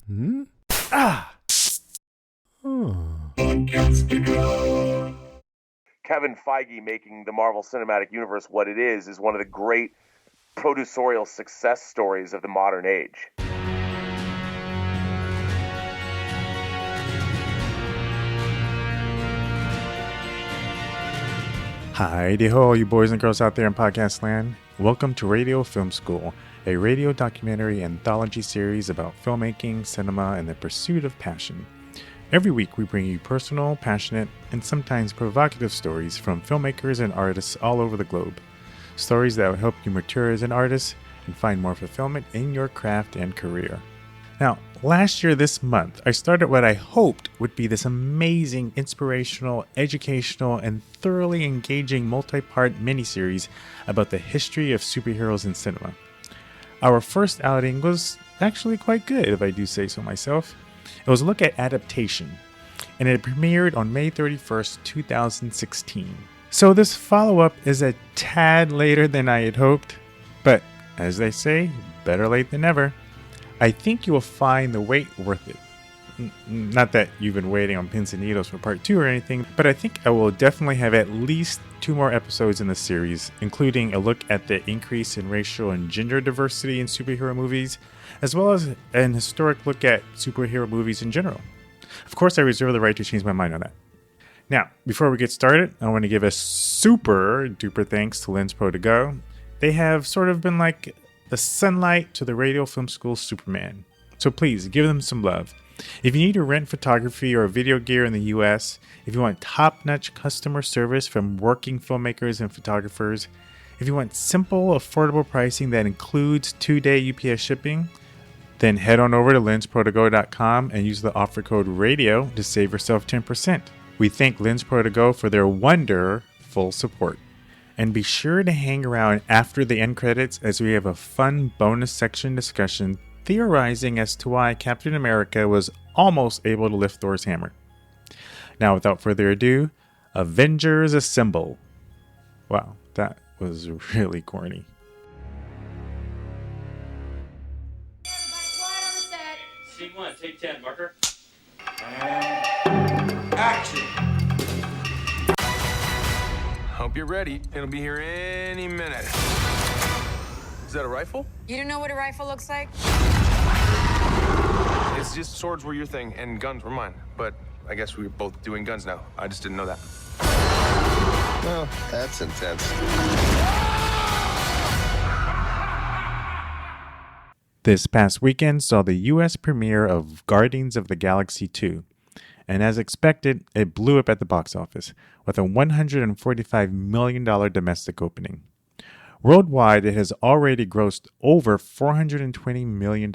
Hmm? Ah! Kevin Feige making the Marvel Cinematic Universe what it is one of the great producerial success stories of the modern age. Hi-de-ho, you boys and girls out there in podcast land. Welcome to Radio Film School, a radio documentary anthology series about filmmaking, cinema, and the pursuit of passion. Every week we bring you personal, passionate, and sometimes provocative stories from filmmakers and artists all over the globe. Stories that will help you mature as an artist and find more fulfillment in your craft and career. Now, last year this month, I started what I hoped would be this amazing, inspirational, educational, and thoroughly engaging multi-part miniseries about the history of superheroes in cinema. Our first outing was actually quite good, if I do say so myself. It was a look at adaptation, and it premiered on May 31st, 2016. So this follow-up is a tad later than I had hoped, but as they say, better late than never. I think you will find the wait worth it. Not that you've been waiting on pins and needles for part 2 or anything, but I think I will definitely have at least 2 more episodes in the series, including a look at the increase in racial and gender diversity in superhero movies, as well as an historic look at superhero movies in general. Of course, I reserve the right to change my mind on that. Now, before we get started, I want to give a super duper thanks to Lens Pro to Go. They have sort of been like the sunlight to the Radio Film School Superman. So please, give them some love. If you need to rent photography or video gear in the US, if you want top-notch customer service from working filmmakers and photographers, if you want simple, affordable pricing that includes 2-day UPS shipping, then head on over to lensprotogo.com and use the offer code RADIO to save yourself 10%. We thank Lens Pro to Go for their wonderful support. And be sure to hang around after the end credits as we have a fun bonus section discussion theorizing as to why Captain America was almost able to lift Thor's hammer. Now, without further ado, Avengers Assemble. Wow, that was really corny. Everybody quiet on the set. Scene 1, take 10, marker. And action! Hope you're ready. It'll be here any minute. Is that a rifle? You don't know what a rifle looks like? It's just swords were your thing and guns were mine. But I guess we're both doing guns now. I just didn't know that. Well, that's intense. This past weekend saw the US premiere of Guardians of the Galaxy 2. And as expected, it blew up at the box office with a $145 million domestic opening. Worldwide, it has already grossed over $420 million.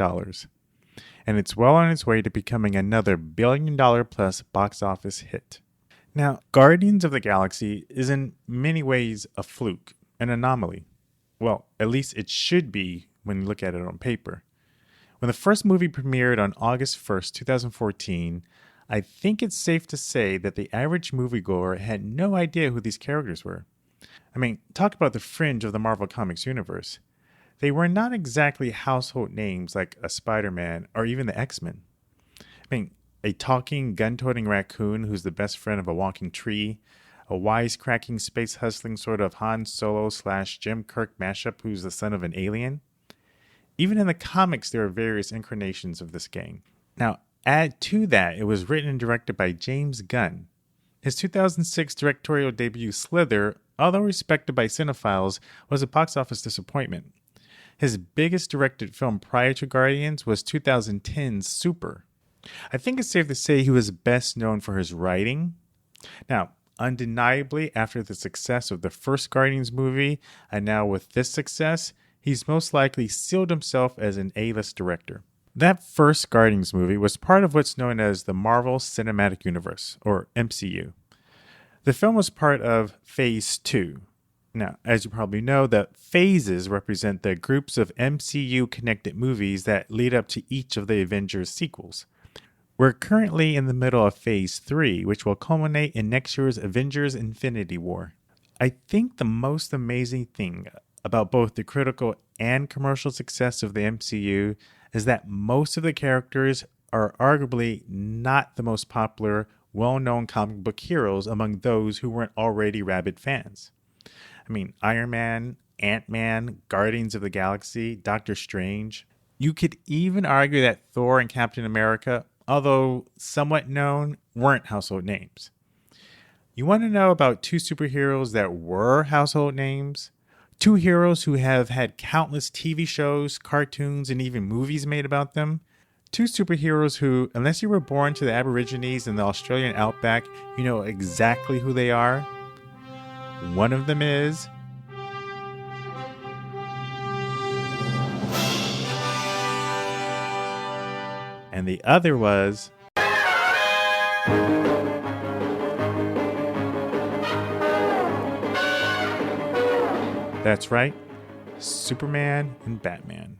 And it's well on its way to becoming another billion-dollar-plus box office hit. Now, Guardians of the Galaxy is in many ways a fluke, an anomaly. Well, at least it should be when you look at it on paper. When the first movie premiered on August 1st, 2014, I think it's safe to say that the average moviegoer had no idea who these characters were. I mean, talk about the fringe of the Marvel Comics universe. They were not exactly household names like a Spider-Man or even the X-Men. I mean, a talking, gun-toting raccoon who's the best friend of a walking tree, a wisecracking, space-hustling sort of Han Solo/Jim Kirk mashup who's the son of an alien. Even in the comics, there are various incarnations of this gang. Now, add to that, it was written and directed by James Gunn. His 2006 directorial debut, Slither, although respected by cinephiles, was a box office disappointment. His biggest directed film prior to Guardians was 2010's Super. I think it's safe to say he was best known for his writing. Now, undeniably, after the success of the first Guardians movie, and now with this success, he's most likely sealed himself as an A-list director. That first Guardians movie was part of what's known as the Marvel Cinematic Universe, or MCU. The film was part of Phase 2. Now, as you probably know, the phases represent the groups of MCU-connected movies that lead up to each of the Avengers sequels. We're currently in the middle of Phase 3, which will culminate in next year's Avengers Infinity War. I think the most amazing thing about both the critical and commercial success of the MCU is that most of the characters are arguably not the most popular, well-known comic book heroes among those who weren't already rabid fans. I mean, Iron Man, Ant-Man, Guardians of the Galaxy, Doctor Strange. You could even argue that Thor and Captain America, although somewhat known, weren't household names. You want to know about two superheroes that were household names? Two heroes who have had countless TV shows, cartoons, and even movies made about them? Two superheroes who, unless you were born to the Aborigines in the Australian outback, you know exactly who they are. One of them is... and the other was... that's right, Superman and Batman.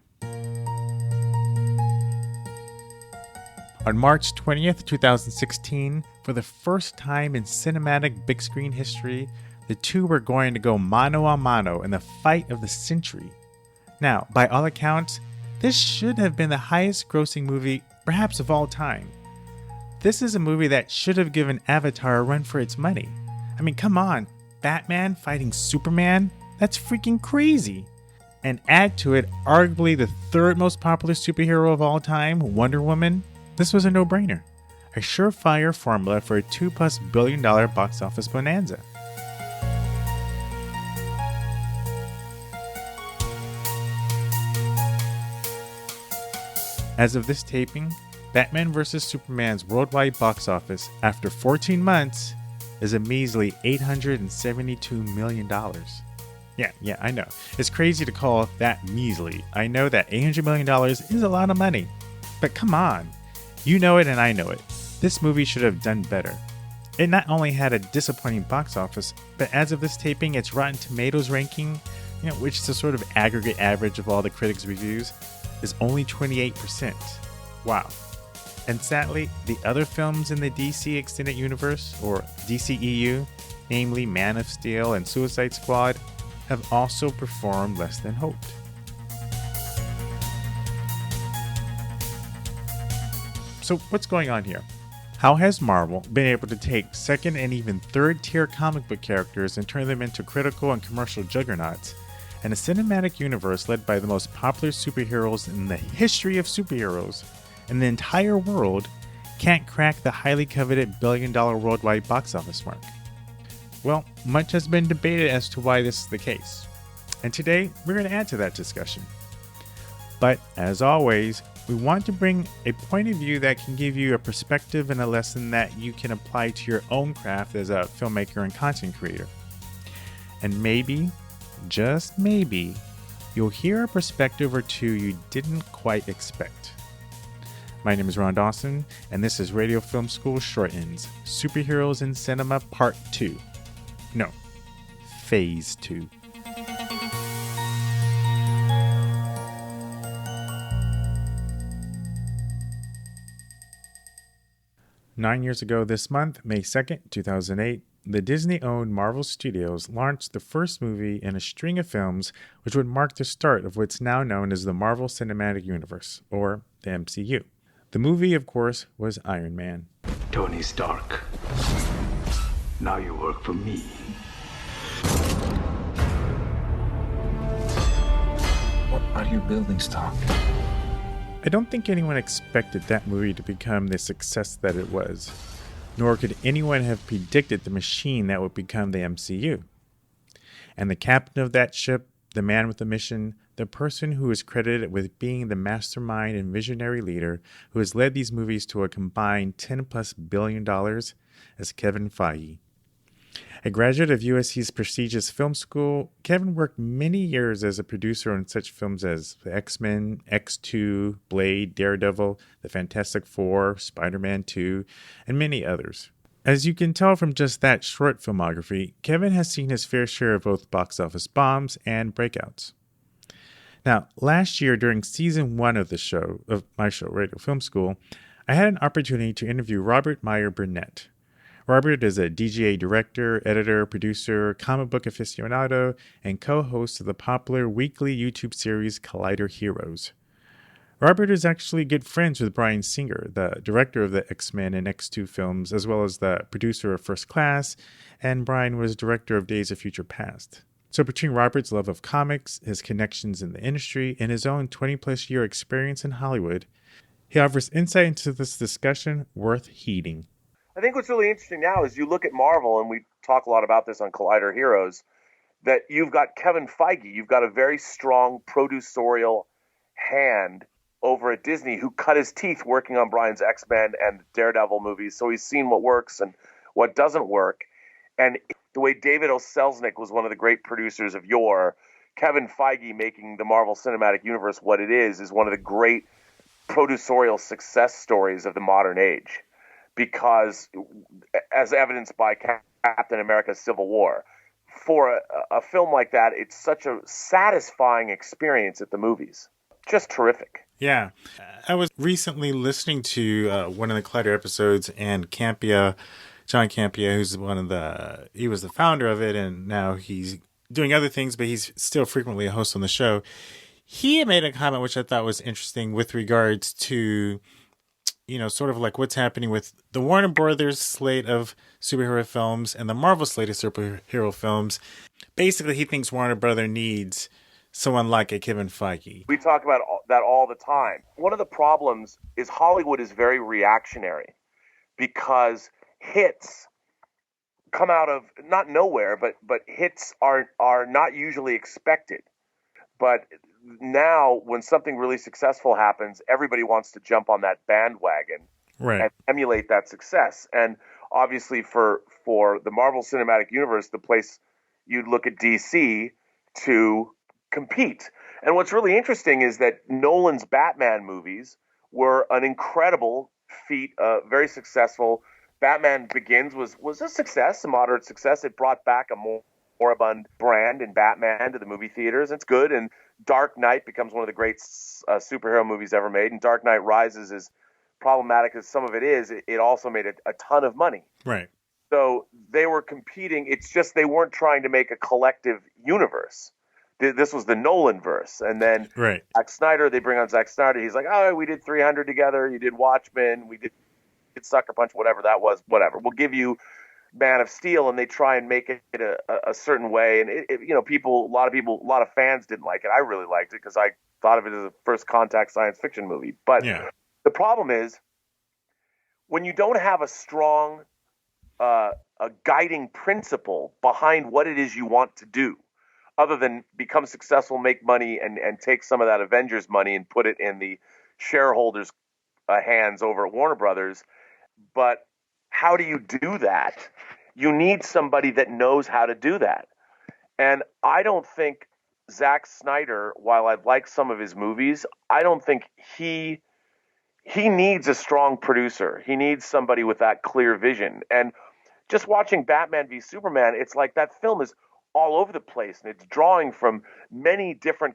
On March 20th, 2016, for the first time in cinematic big screen history, the two were going to go mano a mano in the fight of the century. Now, by all accounts, this should have been the highest grossing movie, perhaps of all time. This is a movie that should have given Avatar a run for its money. I mean, come on, Batman fighting Superman? That's freaking crazy. And add to it, arguably the third most popular superhero of all time, Wonder Woman. This was a no-brainer. A surefire formula for a $2+ billion box office bonanza. As of this taping, Batman vs. Superman's worldwide box office after 14 months is a measly $872 million. Yeah, I know. It's crazy to call that measly. I know that $800 million is a lot of money. But come on. You know it and I know it. This movie should have done better. It not only had a disappointing box office, but as of this taping, its Rotten Tomatoes ranking, which is a sort of aggregate average of all the critics' reviews, is only 28%. Wow. And sadly, the other films in the DC Extended Universe, or DCEU, namely Man of Steel and Suicide Squad, have also performed less than hoped. So what's going on here? How has Marvel been able to take second and even third tier comic book characters and turn them into critical and commercial juggernauts, and a cinematic universe led by the most popular superheroes in the history of superheroes, and the entire world can't crack the highly coveted billion-dollar worldwide box office mark? Well, much has been debated as to why this is the case, and today we're going to add to that discussion. But as always, we want to bring a point of view that can give you a perspective and a lesson that you can apply to your own craft as a filmmaker and content creator. And maybe, just maybe, you'll hear a perspective or two you didn't quite expect. My name is Ron Dawson, and this is Radio Film School Short Ends, Superheroes in Cinema Part 2. No, Phase 2. Nine years ago this month, May 2nd, 2008, the Disney-owned Marvel Studios launched the first movie in a string of films which would mark the start of what's now known as the Marvel Cinematic Universe, or the MCU. The movie, of course, was Iron Man. Tony Stark, now you work for me. What are your building stock? I don't think anyone expected that movie to become the success that it was, nor could anyone have predicted the machine that would become the MCU. And the captain of that ship, the man with the mission, the person who is credited with being the mastermind and visionary leader who has led these movies to a combined $10+ billion, is Kevin Feige. A graduate of USC's prestigious film school, Kevin worked many years as a producer on such films as The X-Men, X2, Blade, Daredevil, The Fantastic Four, Spider-Man 2, and many others. As you can tell from just that short filmography, Kevin has seen his fair share of both box office bombs and breakouts. Now, last year during season 1 of my show, Radio Film School, I had an opportunity to interview Robert Meyer Burnett. Robert is a DGA director, editor, producer, comic book aficionado, and co-host of the popular weekly YouTube series Collider Heroes. Robert is actually good friends with Bryan Singer, the director of the X-Men and X2 films, as well as the producer of First Class, and Bryan was director of Days of Future Past. So between Robert's love of comics, his connections in the industry, and his own 20-plus year experience in Hollywood, he offers insight into this discussion worth heeding. I think what's really interesting now is you look at Marvel, and we talk a lot about this on Collider Heroes, that you've got Kevin Feige, you've got a very strong producerial hand over at Disney who cut his teeth working on Bryan's X-Men and Daredevil movies, so he's seen what works and what doesn't work. And the way David O. Selznick was one of the great producers of yore, Kevin Feige making the Marvel Cinematic Universe what it is one of the great producerial success stories of the modern age. Because, as evidenced by Captain America Civil War, for a film like that, it's such a satisfying experience at the movies. Just terrific. Yeah. I was recently listening to one of the Collider episodes, and Campea, John Campea, he was the founder of it, and now he's doing other things, but he's still frequently a host on the show. He had made a comment which I thought was interesting with regards to, sort of like what's happening with the Warner Brothers slate of superhero films and the Marvel slate of superhero films. Basically, he thinks Warner Brothers needs someone like a Kevin Feige. We talk about that all the time. One of the problems is Hollywood is very reactionary because hits come out of not nowhere, but hits are not usually expected. But now when something really successful happens, everybody wants to jump on that bandwagon, right, and emulate that success. And obviously for the Marvel Cinematic Universe, the place you'd look at DC to compete. And what's really interesting is that Nolan's Batman movies were an incredible feat, very successful. Batman Begins was a success, a moderate success. It brought back a moribund brand in Batman to the movie theaters. It's good. And Dark Knight becomes one of the great superhero movies ever made. And Dark Knight Rises, is problematic as some of it is, it also made a ton of money. Right. So they were competing. It's just they weren't trying to make a collective universe. This was the Nolan verse. And then right. Zack Snyder, they bring on Zack Snyder. He's like, oh, we did 300 together. You did Watchmen. We did Sucker Punch, whatever that was, whatever. We'll give you Man of Steel, and they try and make it a certain way. And a lot of fans didn't like it. I really liked it because I thought of it as a first contact science fiction movie. But the problem is when you don't have a strong a guiding principle behind what it is you want to do, other than become successful, make money, and take some of that Avengers money and put it in the shareholders' hands over at Warner Brothers. But how do you do that? You need somebody that knows how to do that. And I don't think Zack Snyder, while I like some of his movies, I don't think he needs a strong producer. He needs somebody with that clear vision. And just watching Batman v Superman, it's like that film is all over the place, and it's drawing from many different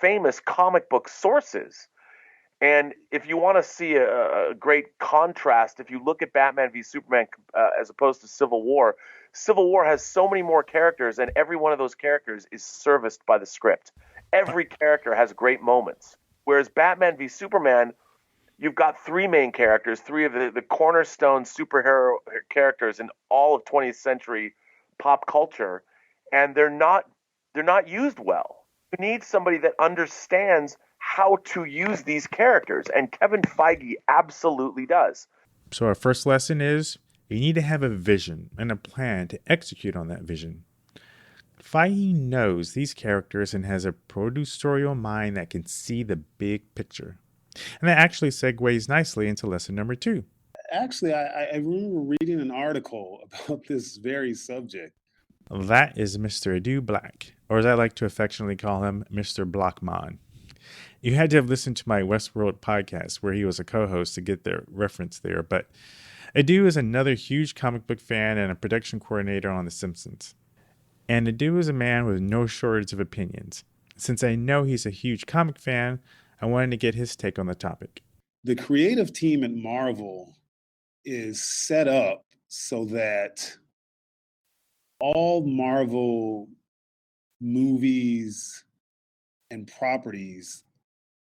famous comic book sources. And if you want to see a great contrast, if you look at Batman v Superman as opposed to Civil War has so many more characters, and every one of those characters is serviced by the script. Every character has great moments. Whereas Batman v Superman, you've got three main characters, three of the cornerstone superhero characters in all of 20th century pop culture, and they're not used well. You need somebody that understands how to use these characters, and Kevin Feige absolutely does. So our first lesson is you need to have a vision and a plan to execute on that vision. Feige knows these characters and has a producerial mind that can see the big picture. And that actually segues nicely into lesson number 2. Actually, I remember reading an article about this very subject. That is Mr. Edu Black, or as I like to affectionately call him, Mr. Blockman. You had to have listened to my Westworld podcast where he was a co-host to get the reference there, but Edu is another huge comic book fan and a production coordinator on The Simpsons. And Edu is a man with no shortage of opinions. Since I know he's a huge comic fan, I wanted to get his take on the topic. The creative team at Marvel is set up so that all Marvel movies and properties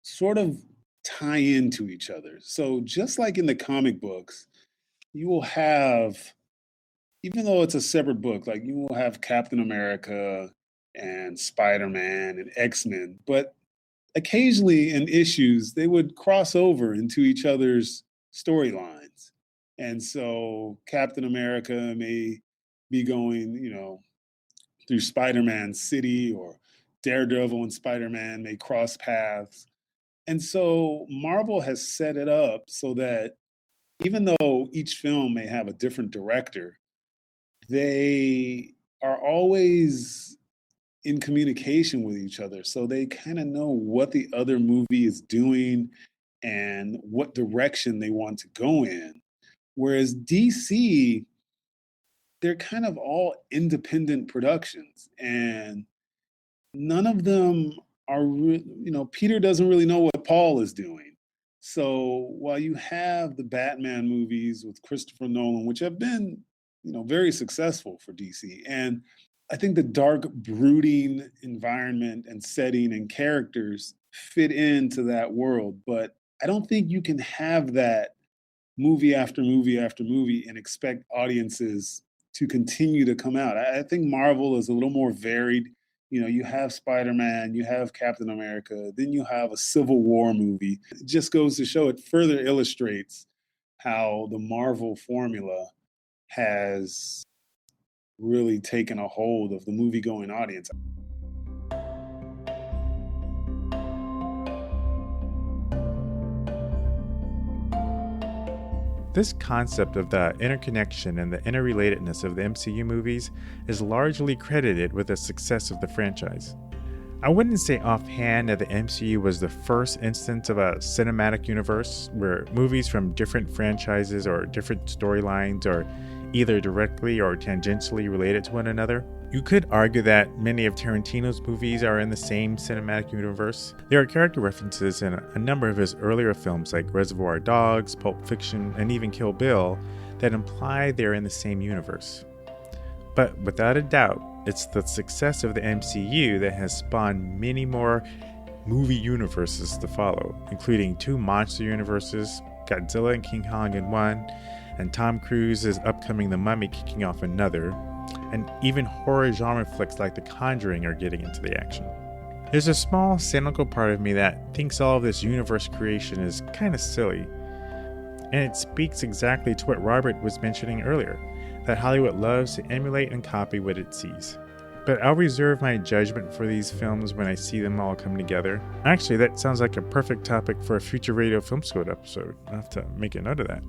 sort of tie into each other. So just like in the comic books, you will have, even though it's a separate book, like you will have Captain America and Spider-Man and X-Men, but occasionally in issues, they would cross over into each other's storylines. And so Captain America may be going, through Spider-Man's city, or Daredevil and Spider-Man may cross paths. And so Marvel has set it up so that even though each film may have a different director, they are always in communication with each other. So they kind of know what the other movie is doing and what direction they want to go in. Whereas DC, they're kind of all independent productions, and none of them are, Peter doesn't really know what Paul is doing. So while you have the Batman movies with Christopher Nolan, which have been, very successful for DC, and I think the dark, brooding environment and setting and characters fit into that world, but I don't think you can have that movie after movie after movie and expect audiences to continue to come out. I think Marvel is a little more varied. You have Spider-Man, you have Captain America, then you have a Civil War movie. It just goes to show, it further illustrates how the Marvel formula has really taken a hold of the movie-going audience. This concept of the interconnection and the interrelatedness of the MCU movies is largely credited with the success of the franchise. I wouldn't say offhand that the MCU was the first instance of a cinematic universe where movies from different franchises or different storylines are either directly or tangentially related to one another. You could argue that many of Tarantino's movies are in the same cinematic universe. There are character references in a number of his earlier films like Reservoir Dogs, Pulp Fiction, and even Kill Bill that imply they're in the same universe. But without a doubt, it's the success of the MCU that has spawned many more movie universes to follow, including 2 monster universes, Godzilla and King Kong in one, and Tom Cruise's upcoming The Mummy kicking off another, and even horror genre flicks like The Conjuring are getting into the action. There's a small, cynical part of me that thinks all of this universe creation is kind of silly, and it speaks exactly to what Robert was mentioning earlier, that Hollywood loves to emulate and copy what it sees. But I'll reserve my judgment for these films when I see them all come together. Actually, that sounds like a perfect topic for a future Radio Film School episode. I'll have to make a note of that.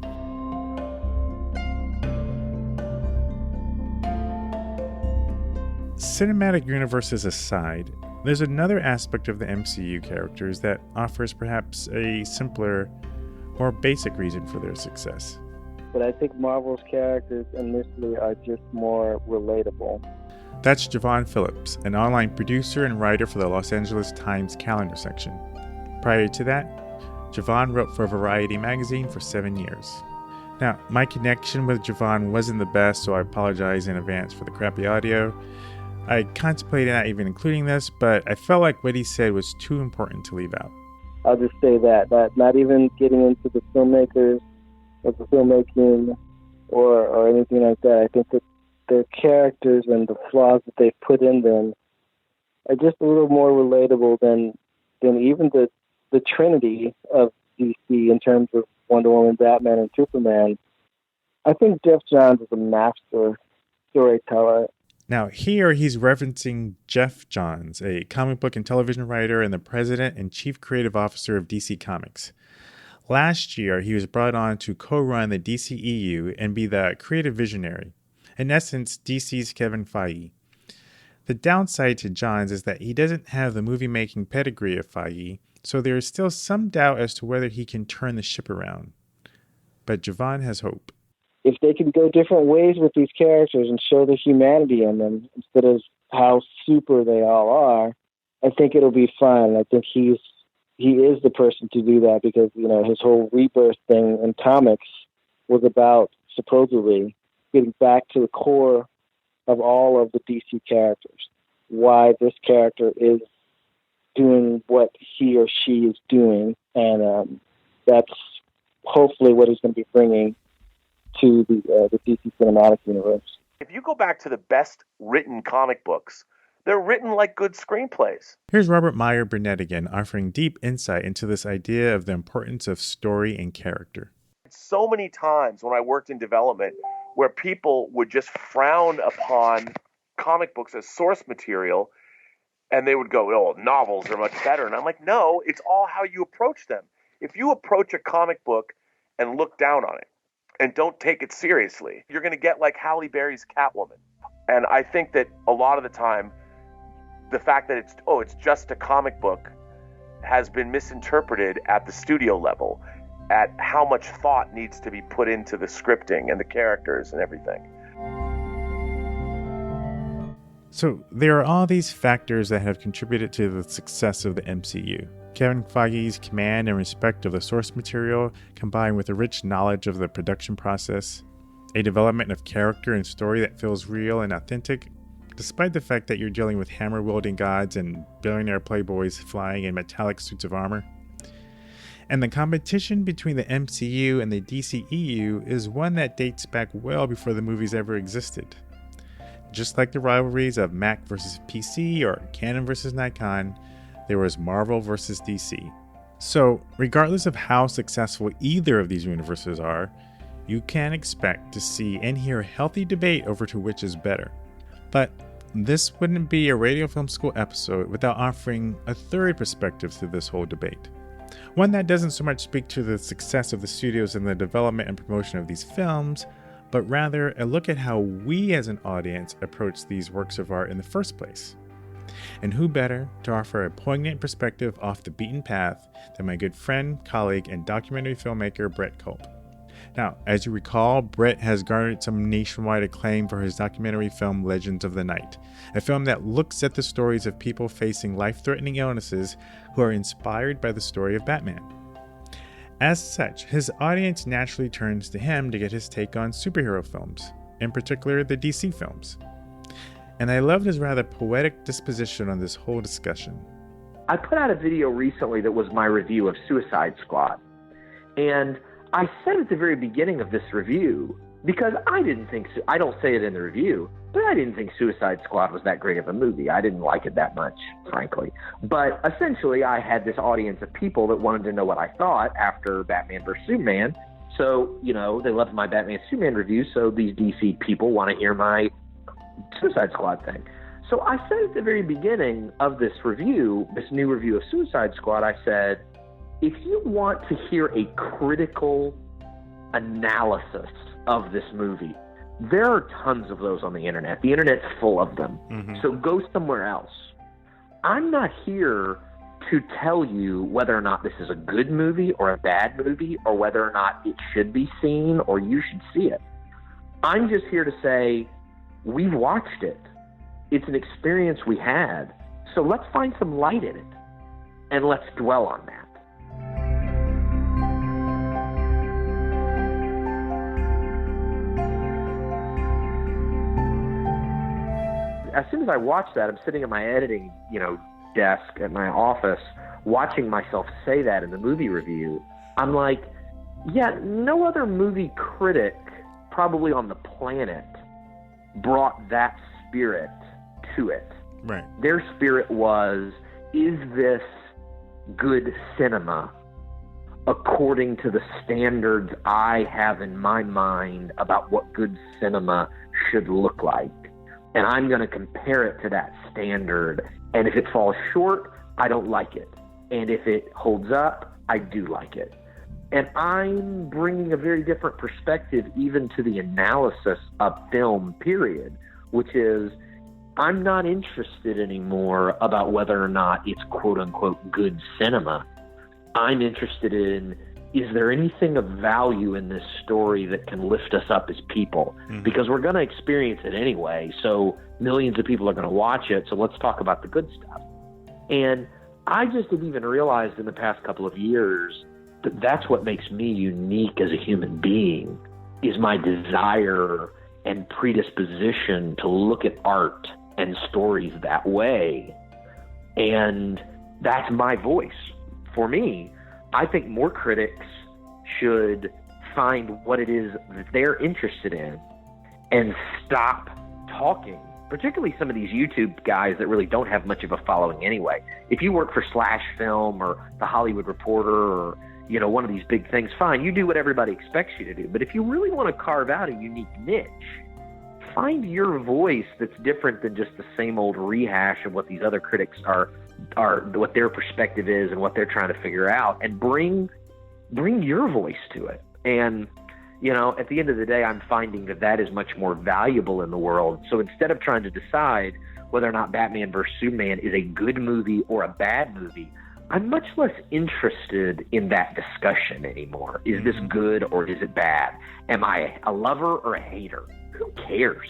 Cinematic universes aside, there's another aspect of the MCU characters that offers perhaps a simpler, more basic reason for their success. But I think Marvel's characters initially are just more relatable. That's Jevon Phillips, an online producer and writer for the Los Angeles Times calendar section. Prior to that, Jevon wrote for Variety magazine for 7 years. Now, my connection with Jevon wasn't the best, so I apologize in advance for the crappy audio. I contemplated not even including this, but I felt like what he said was too important to leave out. I'll just say that not even getting into the filmmakers of the filmmaking or anything like that, I think that their characters and the flaws that they've put in them are just a little more relatable than even the trinity of DC in terms of Wonder Woman, Batman, and Superman. I think Geoff Johns is a master storyteller. Now, here he's referencing Geoff Johns, a comic book and television writer and the president and chief creative officer of DC Comics. Last year, he was brought on to co-run the DCEU and be the creative visionary. In essence, DC's Kevin Feige. The downside to Johns is that he doesn't have the movie-making pedigree of Feige, so there is still some doubt as to whether he can turn the ship around. But Jevon has hope. If they can go different ways with these characters and show the humanity in them instead of how super they all are, I think it'll be fun. I think he is the person to do that because, his whole rebirth thing in comics was about supposedly getting back to the core of all of the DC characters, why this character is doing what he or she is doing, And that's hopefully what he's going to be bringing to the DC cinematic universe. If you go back to the best written comic books, they're written like good screenplays. Here's Robert Meyer Burnett again, offering deep insight into this idea of the importance of story and character. So many times when I worked in development where people would just frown upon comic books as source material, and they would go, oh, novels are much better. And I'm like, no, it's all how you approach them. If you approach a comic book and look down on it and don't take it seriously, you're going to get like Halle Berry's Catwoman. And I think that a lot of the time, the fact that it's just a comic book has been misinterpreted at the studio level, at how much thought needs to be put into the scripting and the characters and everything. So there are all these factors that have contributed to the success of the MCU. Kevin Feige's command and respect of the source material, combined with a rich knowledge of the production process, a development of character and story that feels real and authentic, despite the fact that you're dealing with hammer-wielding gods and billionaire playboys flying in metallic suits of armor. And the competition between the MCU and the DCEU is one that dates back well before the movies ever existed. Just like the rivalries of Mac versus PC or Canon versus Nikon, there was Marvel versus DC. So, regardless of how successful either of these universes are, you can expect to see and hear healthy debate over to which is better. But this wouldn't be a Radio Film School episode without offering a third perspective to this whole debate. One that doesn't so much speak to the success of the studios in the development and promotion of these films, but rather a look at how we as an audience approach these works of art in the first place. And who better to offer a poignant perspective off the beaten path than my good friend, colleague, and documentary filmmaker Brett Culp. Now, as you recall, Brett has garnered some nationwide acclaim for his documentary film Legends of the Night, a film that looks at the stories of people facing life-threatening illnesses who are inspired by the story of Batman. As such, his audience naturally turns to him to get his take on superhero films, in particular the DC films. And I loved his rather poetic disposition on this whole discussion. I put out a video recently that was my review of Suicide Squad. And I said at the very beginning of this review, because I don't say it in the review, but I didn't think Suicide Squad was that great of a movie. I didn't like it that much, frankly. But essentially, I had this audience of people that wanted to know what I thought after Batman vs. Superman. So, they loved my Batman Superman review, so these DC people want to hear my Suicide Squad thing. So I said at the very beginning of this review, this new review of Suicide Squad, I said, if you want to hear a critical analysis of this movie, there are tons of those on the internet. The internet's full of them. Mm-hmm. So go somewhere else. I'm not here to tell you whether or not this is a good movie or a bad movie or whether or not it should be seen or you should see it. I'm just here to say, we've watched it. It's an experience we had. So let's find some light in it and let's dwell on that. As soon as I watch that, I'm sitting at my editing, desk at my office, watching myself say that in the movie review. I'm like, yeah, no other movie critic probably on the planet brought that spirit to it. Right. Their spirit was, is this good cinema according to the standards I have in my mind about what good cinema should look like? And I'm going to compare it to that standard. And if it falls short, I don't like it. And if it holds up, I do like it. And I'm bringing a very different perspective even to the analysis of film, period, which is I'm not interested anymore about whether or not it's quote-unquote good cinema. I'm interested in, is there anything of value in this story that can lift us up as people? Mm-hmm. Because we're going to experience it anyway, so millions of people are going to watch it, so let's talk about the good stuff. And I just have even realized in the past couple of years that that's what makes me unique as a human being, is my desire and predisposition to look at art and stories that way. And that's my voice. For me, I think more critics should find what it is that they're interested in and stop talking, particularly some of these YouTube guys that really don't have much of a following anyway. If you work for Slash Film or The Hollywood Reporter or, you know, one of these big things, fine, you do what everybody expects you to do. But if you really want to carve out a unique niche, find your voice that's different than just the same old rehash of what these other critics are what their perspective is and what they're trying to figure out, and bring your voice to it. And, you know, at the end of the day, I'm finding that is much more valuable in the world. So instead of trying to decide whether or not Batman vs. Superman is a good movie or a bad movie, I'm much less interested in that discussion anymore. Is this good or is it bad? Am I a lover or a hater? Who cares?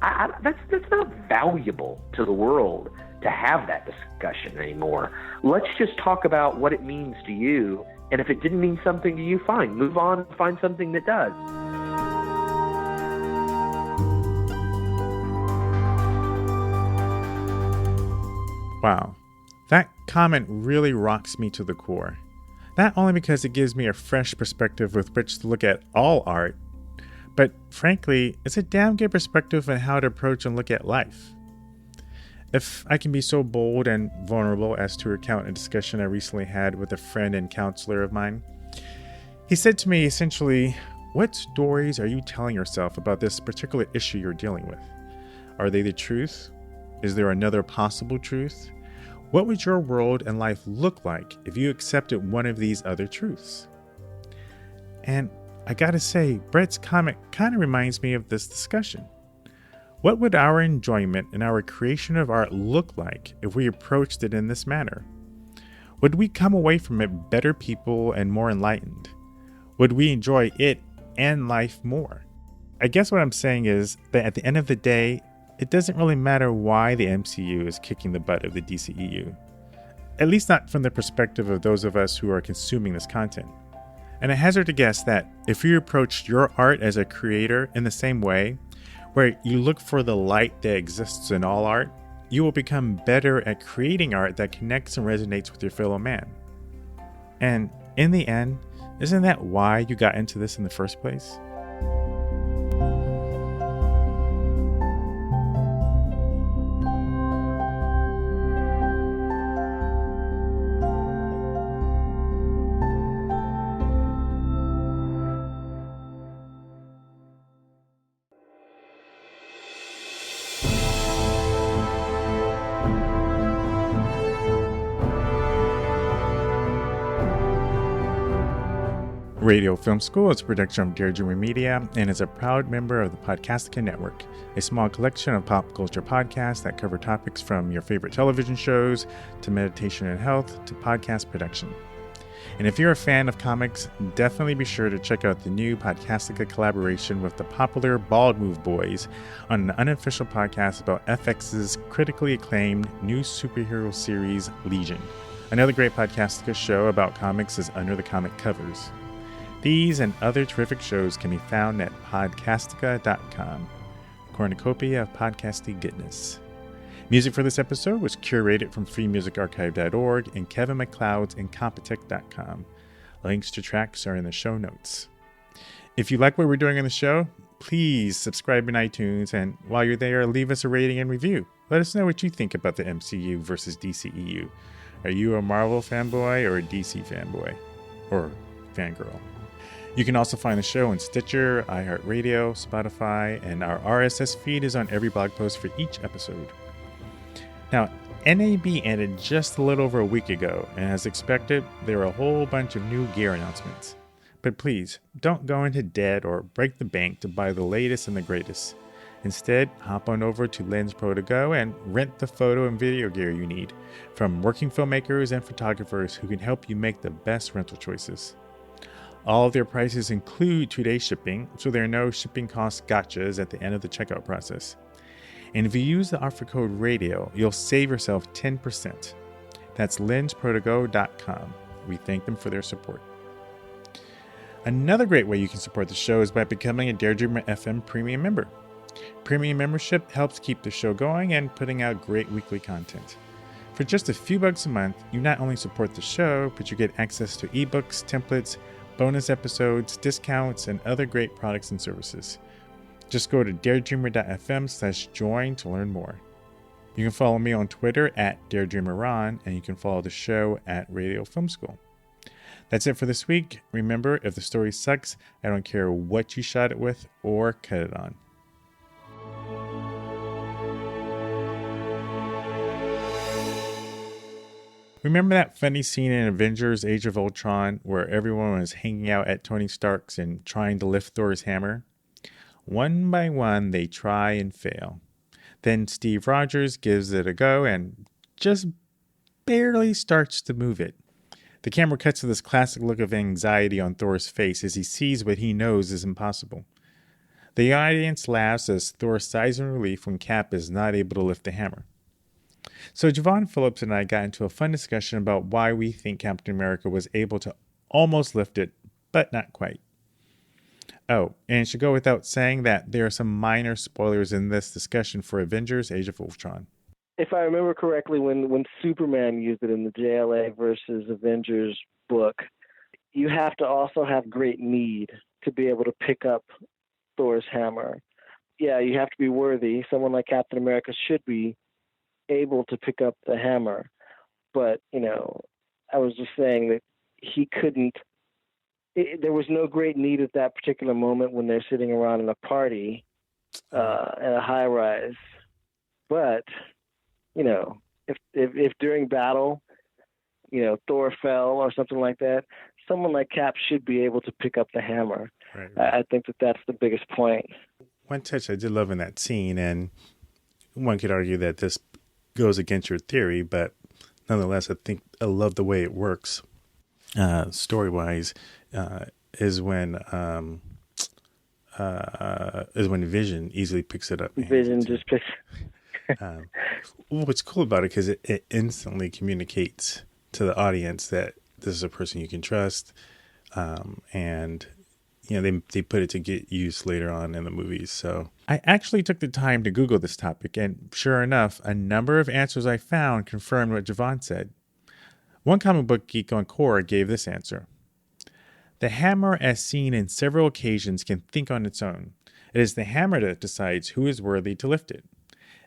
That's not valuable to the world to have that discussion anymore. Let's just talk about what it means to you. And if it didn't mean something to you, fine. Move on and find something that does. Wow. That comment really rocks me to the core. Not only because it gives me a fresh perspective with which to look at all art, but frankly, it's a damn good perspective on how to approach and look at life. If I can be so bold and vulnerable as to recount a discussion I recently had with a friend and counselor of mine, he said to me essentially, what stories are you telling yourself about this particular issue you're dealing with? Are they the truth? Is there another possible truth? What would your world and life look like if you accepted one of these other truths? And I gotta say, Brett's comment kind of reminds me of this discussion. What would our enjoyment and our creation of art look like if we approached it in this manner? Would we come away from it better people and more enlightened? Would we enjoy it and life more? I guess what I'm saying is that at the end of the day, it doesn't really matter why the MCU is kicking the butt of the DCEU. At least not from the perspective of those of us who are consuming this content. And I hazard to guess that if you approached your art as a creator in the same way, where you look for the light that exists in all art, you will become better at creating art that connects and resonates with your fellow man. And in the end, isn't that why you got into this in the first place? Radio Film School is a production of Deirdre Media and is a proud member of the Podcastica Network, a small collection of pop culture podcasts that cover topics from your favorite television shows to meditation and health to podcast production. And if you're a fan of comics, definitely be sure to check out the new Podcastica collaboration with the popular Bald Move Boys on an unofficial podcast about FX's critically acclaimed new superhero series, Legion. Another great Podcastica show about comics is Under the Comic Covers. These and other terrific shows can be found at podcastica.com, a cornucopia of podcasty goodness. Music for this episode was curated from freemusicarchive.org and Kevin MacLeod's incompetech.com. Links to tracks are in the show notes. If you like what we're doing on the show, please subscribe in iTunes, and while you're there, leave us a rating and review. Let us know what you think about the MCU versus DCEU. Are you a Marvel fanboy or a DC fanboy? Or fangirl? You can also find the show on Stitcher, iHeartRadio, Spotify, and our RSS feed is on every blog post for each episode. Now, NAB ended just a little over a week ago, and as expected, there are a whole bunch of new gear announcements. But please, don't go into debt or break the bank to buy the latest and the greatest. Instead, hop on over to Lens Pro to go and rent the photo and video gear you need from working filmmakers and photographers who can help you make the best rental choices. All of their prices include 2-day shipping, so there are no shipping cost gotchas at the end of the checkout process. And if you use the offer code RADIO, you'll save yourself 10%. That's lensprotogo.com. We thank them for their support. Another great way you can support the show is by becoming a Deirdre FM Premium member. Premium membership helps keep the show going and putting out great weekly content. For just a few bucks a month, you not only support the show, but you get access to ebooks, templates, bonus episodes, discounts, and other great products and services. Just go to daredreamer.fm/join to learn more. You can follow me on Twitter at DaredreamerRon, and you can follow the show at Radio Film School. That's it for this week. Remember, if the story sucks, I don't care what you shot it with or cut it on. Remember that funny scene in Avengers Age of Ultron where everyone was hanging out at Tony Stark's and trying to lift Thor's hammer? One by one, they try and fail. Then Steve Rogers gives it a go and just barely starts to move it. The camera cuts to this classic look of anxiety on Thor's face as he sees what he knows is impossible. The audience laughs as Thor sighs in relief when Cap is not able to lift the hammer. So Jevon Phillips and I got into a fun discussion about why we think Captain America was able to almost lift it, but not quite. Oh, and it should go without saying that there are some minor spoilers in this discussion for Avengers Age of Ultron. If I remember correctly, when Superman used it in the JLA versus Avengers book, you have to also have great need to be able to pick up Thor's hammer. Yeah, you have to be worthy. Someone like Captain America should be able to pick up the hammer. But, I was just saying that he couldn't. There was no great need at that particular moment when they're sitting around in a party at a high rise. But, if during battle, Thor fell or something like that, someone like Cap should be able to pick up the hammer. Right. I think that's the biggest point. One touch I did love in that scene, and one could argue that this goes against your theory, but nonetheless, I think I love the way it works story-wise. Is when Vision easily picks it up. Vision just picks. What's cool about it because it instantly communicates to the audience that this is a person you can trust, and they put it to get used later on in the movies. So I actually took the time to Google this topic, and sure enough, a number of answers I found confirmed what Jevon said. One comic book geek on Quora gave this answer. The hammer, as seen in several occasions, can think on its own. It is the hammer that decides who is worthy to lift it.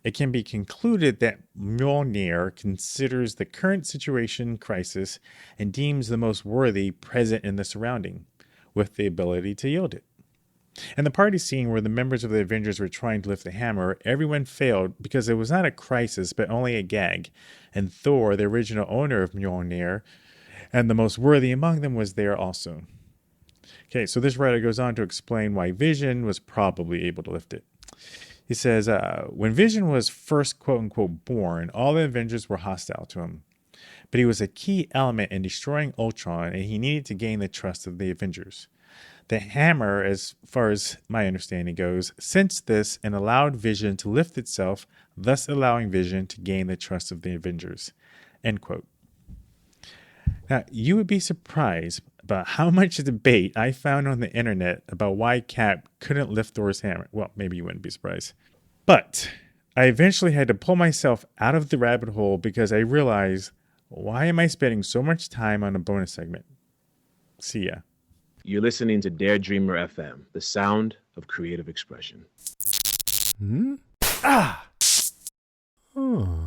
It can be concluded that Mjolnir considers the current situation crisis and deems the most worthy present in the surrounding, with the ability to yield it. In the party scene where the members of the Avengers were trying to lift the hammer, everyone failed because it was not a crisis but only a gag, and Thor, the original owner of Mjolnir, and the most worthy among them, was there also. Okay, so this writer goes on to explain why Vision was probably able to lift it. He says, when Vision was first quote-unquote born, all the Avengers were hostile to him. But he was a key element in destroying Ultron, and he needed to gain the trust of the Avengers. The hammer, as far as my understanding goes, sensed this and allowed Vision to lift itself, thus allowing Vision to gain the trust of the Avengers. End quote. Now, you would be surprised about how much debate I found on the internet about why Cap couldn't lift Thor's hammer. Well, maybe you wouldn't be surprised. But I eventually had to pull myself out of the rabbit hole because I realized, why am I spending so much time on a bonus segment? See ya. You're listening to Dare Dreamer FM, the sound of creative expression. Ah! Oh.